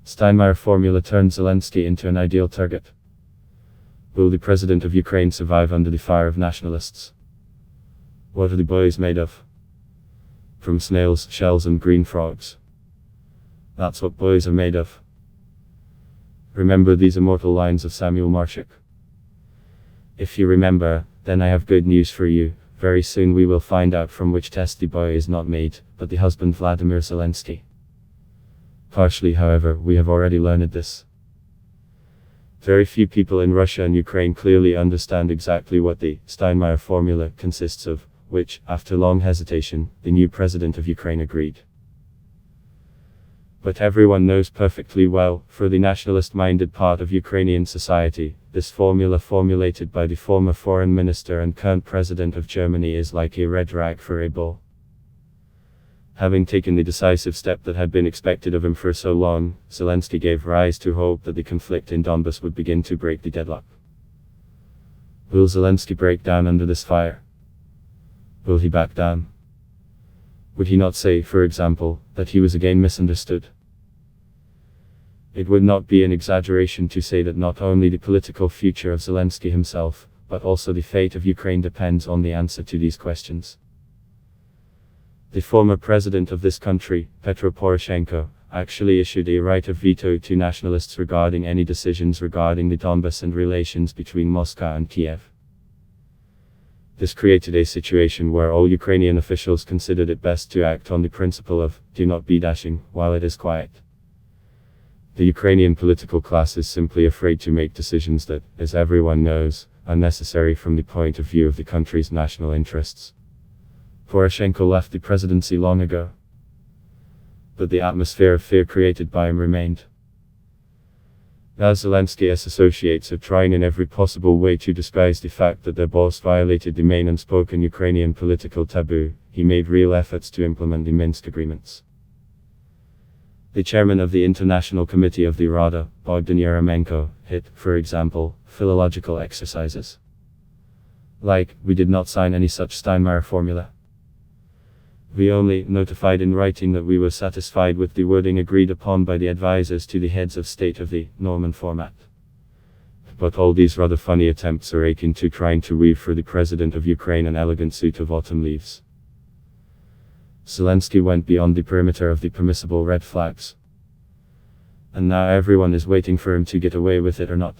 Steinmeier formula turned Zelensky into an ideal target. Will the president of Ukraine survive under the fire of nationalists? What are the boys made of? From snails, shells and green frogs. That's what boys are made of. Remember these immortal lines of Samuel Marchuk? If you remember, then I have good news for you. Very soon we will find out from which test the boy is not made, but the husband Vladimir Zelensky. Partially, however, we have already learned this. Very few people in Russia and Ukraine clearly understand exactly what the Steinmeier formula consists of, which, after long hesitation, the new president of Ukraine agreed. But everyone knows perfectly well, for the nationalist-minded part of Ukrainian society, this formula formulated by the former foreign minister and current president of Germany is like a red rag for a bull. Having taken the decisive step that had been expected of him for so long, Zelensky gave rise to hope that the conflict in Donbas would begin to break the deadlock. Will Zelensky break down under this fire? Will he back down? Would he not say, for example, that he was again misunderstood? It would not be an exaggeration to say that not only the political future of Zelensky himself, but also the fate of Ukraine depends on the answer to these questions. The former president of this country, Petro Poroshenko, actually issued a right of veto to nationalists regarding any decisions regarding the Donbas and relations between Moscow and Kiev. This created a situation where all Ukrainian officials considered it best to act on the principle of, do not be dashing, while it is quiet. The Ukrainian political class is simply afraid to make decisions that, as everyone knows, are necessary from the point of view of the country's national interests. Poroshenko left the presidency long ago. But the atmosphere of fear created by him remained. Now Zelensky's associates are trying in every possible way to disguise the fact that their boss violated the main unspoken Ukrainian political taboo. He made real efforts to implement the Minsk agreements. The chairman of the International Committee of the Rada, Bogdan Yeryomenko, hit, for example, philological exercises. Like, we did not sign any such Steinmeier formula. We only notified in writing that we were satisfied with the wording agreed upon by the advisors to the heads of state of the Norman format. But all these rather funny attempts are akin to trying to weave for the president of Ukraine an elegant suit of autumn leaves. Zelensky went beyond the perimeter of the permissible red flags. And now everyone is waiting for him to get away with it or not.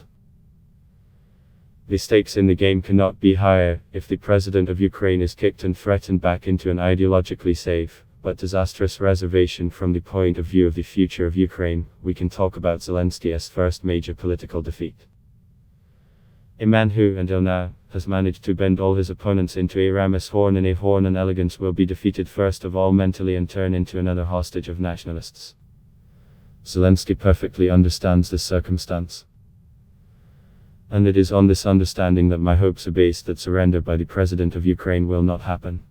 The stakes in the game cannot be higher. If the president of Ukraine is kicked and threatened back into an ideologically safe, but disastrous reservation from the point of view of the future of Ukraine, we can talk about Zelensky's first major political defeat. A man who, until now, has managed to bend all his opponents into a ram's horn in a horn and elegance will be defeated first of all mentally and turn into another hostage of nationalists. Zelensky perfectly understands this circumstance. And it is on this understanding that my hopes are based that surrender by the president of Ukraine will not happen.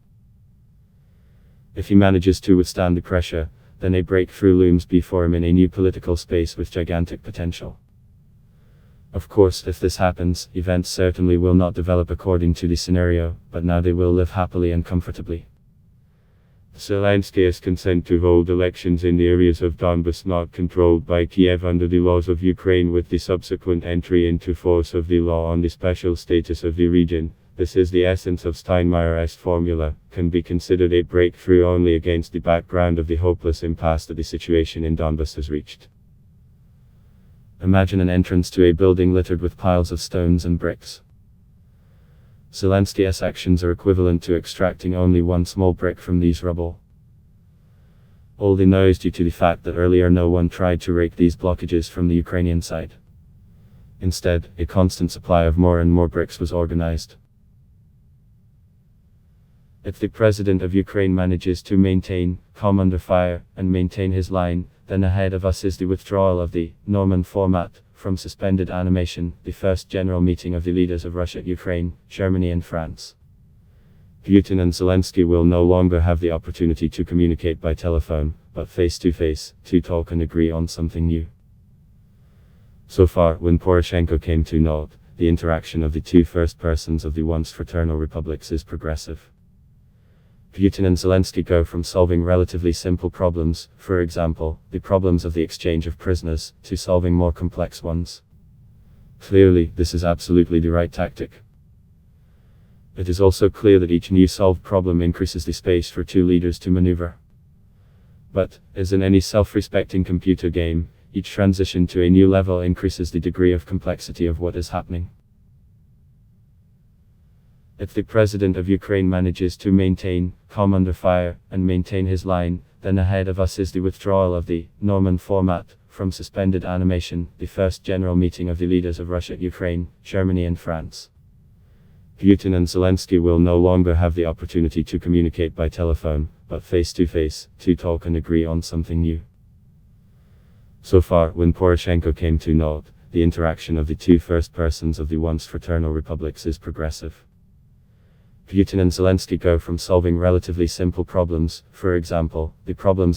If he manages to withstand the pressure, then a breakthrough looms before him in a new political space with gigantic potential. Of course, if this happens, events certainly will not develop according to the scenario, but now they will live happily and comfortably. Zelensky's consent to hold elections in the areas of Donbas not controlled by Kiev under the laws of Ukraine with the subsequent entry into force of the law on the special status of the region, this is the essence of Steinmeier's formula, can be considered a breakthrough only against the background of the hopeless impasse that the situation in Donbas has reached. Imagine an entrance to a building littered with piles of stones and bricks. Zelensky's actions are equivalent to extracting only one small brick from these rubble. All the noise due to the fact that earlier no one tried to rake these blockages from the Ukrainian side. Instead, a constant supply of more and more bricks was organized. If the president of Ukraine manages to maintain calm under fire and maintain his line, then ahead of us is the withdrawal of the Norman format from suspended animation, the first general meeting of the leaders of Russia, Ukraine, Germany and France. Putin and Zelensky will no longer have the opportunity to communicate by telephone, but face to face, to talk and agree on something new. So far, when Poroshenko came to note, the interaction of the two first persons of the once fraternal republics is progressive. Putin and Zelensky go from solving relatively simple problems, for example, the problems of the exchange of prisoners, to solving more complex ones. Clearly, this is absolutely the right tactic. It is also clear that each new solved problem increases the space for two leaders to maneuver. But, as in any self-respecting computer game, each transition to a new level increases the degree of complexity of what is happening. If the president of Ukraine manages to maintain calm under fire and maintain his line, then ahead of us is the withdrawal of the Norman format from suspended animation, the first general meeting of the leaders of Russia, Ukraine, Germany and France. Putin and Zelensky will no longer have the opportunity to communicate by telephone, but face to face, to talk and agree on something new. So far, when Poroshenko came to naught, the interaction of the two first persons of the once fraternal republics is progressive. Putin and Zelensky go from solving relatively simple problems, for example, the problems of